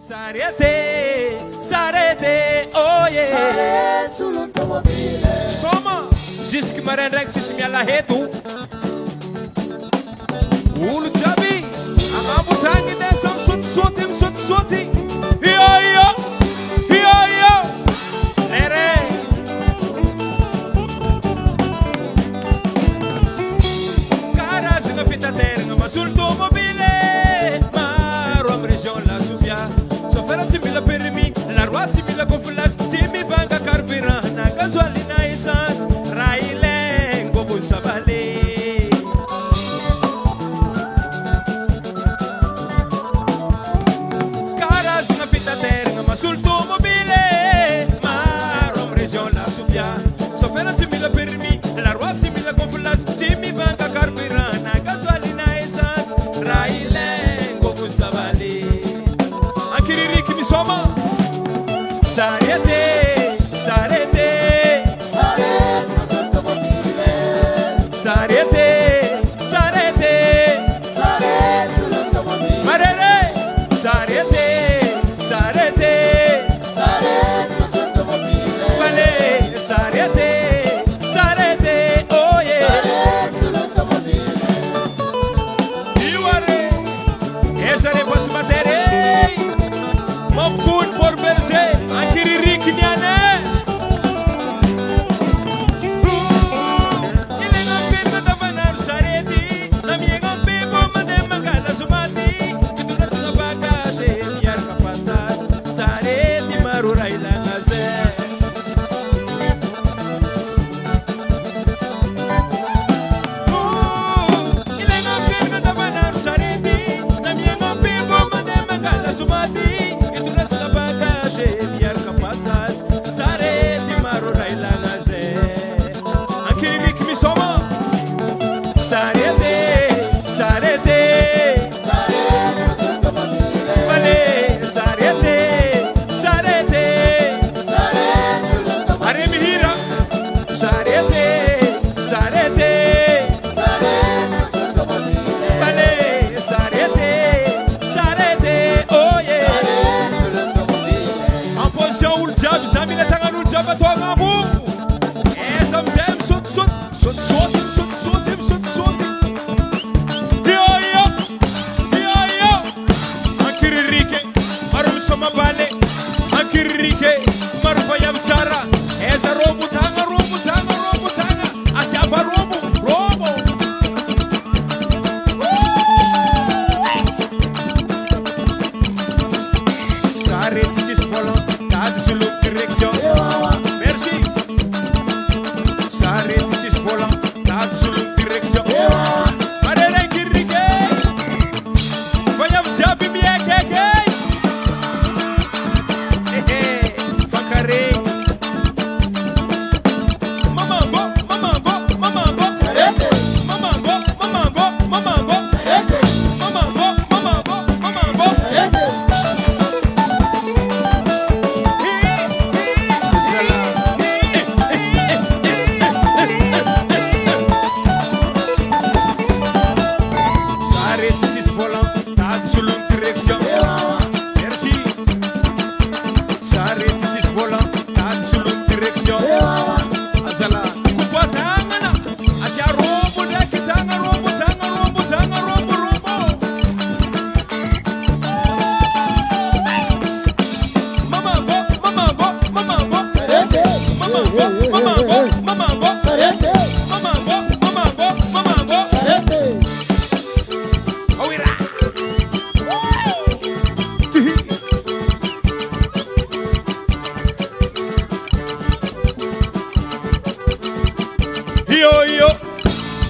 Sarete, sarete, oh yeah. Sarete sull'automobile. Soma, jusque marendragny tsisy miala heto. Olo jiaby, amambotagny nesa misotisoty. Io. Lere. Karazagna fitateragna masolo tomobile. Maro amin'ny région la Sofia. Chauffeur tsy mila permis, la roi tsy mila confiance, tsy mivanga carburant na gasoil na essence. Raha ilaigny mbô voasavaly. Karazagna fitateragna masolo tomobile. Maro amin'ny région la Sofia. Chauffeur tsy mila permis, la roi tsy mila confiance, tsy mivanga carburant na gasoil na essence. Raha ilaigny mbô voasavaly. Ankiririki misoma. Sarete sull'automobile. Sarete sull'automobile. Marere. Sarete sull'automobile. Vale. Sarete, oh yeah. Sarete sull'automobile. Iware. Esare pas matere. Mafkun por berger. Ankiririki niane.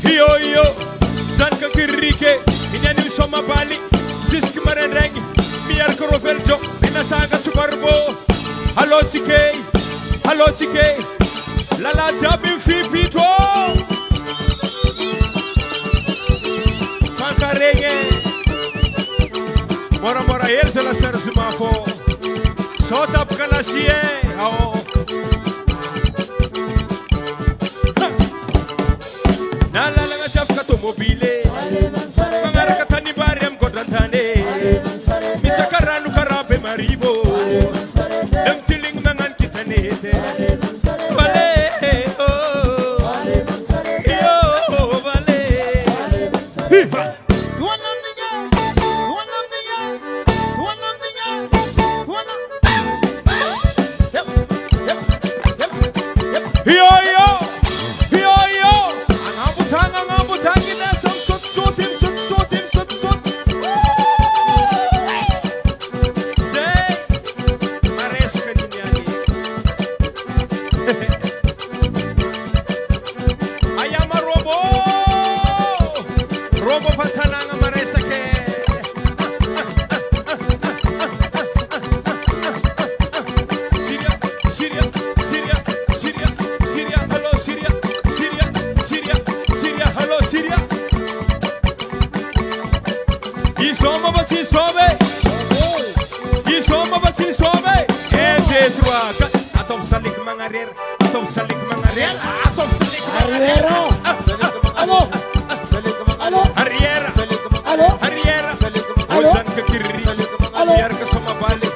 Io Zanka Kirike Inyani Soma Bali Zisk Marenreng Miarko Roveljo Inasaga Subarbo Hello TK Lala Jabin Fipito Fankarenge Mora Elsa la Sarzimafo Sotap Kalasie Ao Mobile, Mangarakatani Bariam Godantane, Misakaranu Karabe Maria. ribo dem tiling mangan kita nete vale oh yo vale yo angabutang kita sut Robo patananga maresa ke Syria hello Syria Isoma bati sobe T3 atop salik mangarir Arriera Osan ke kiri biar ke sama balik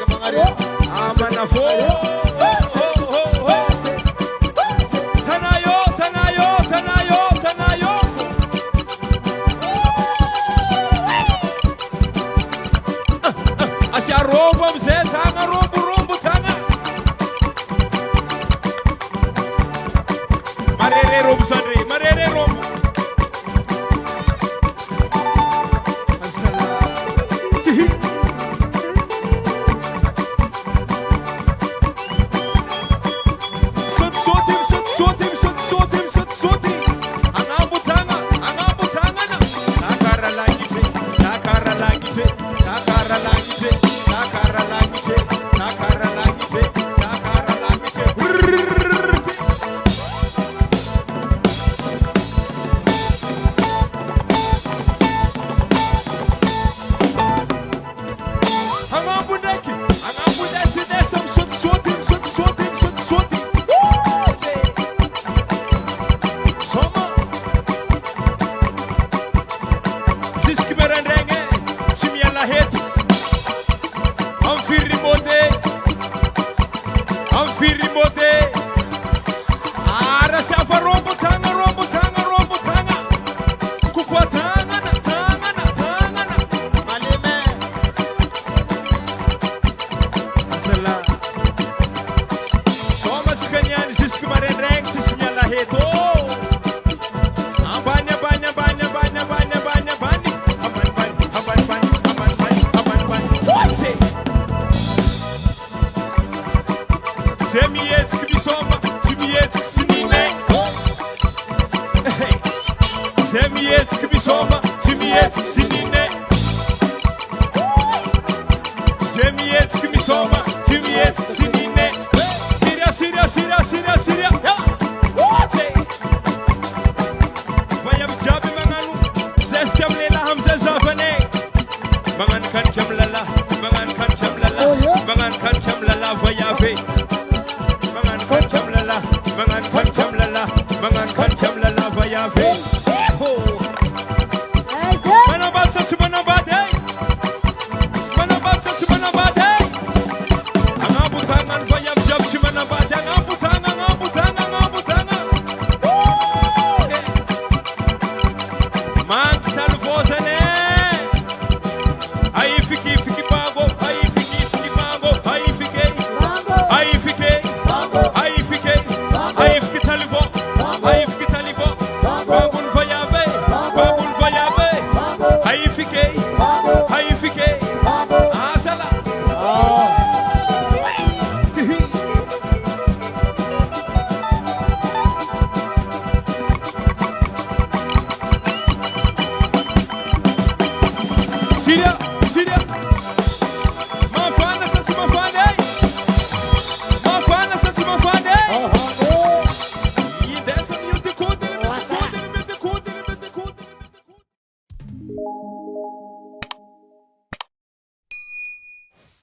aman afo Tanayo Asya robo mzeta robo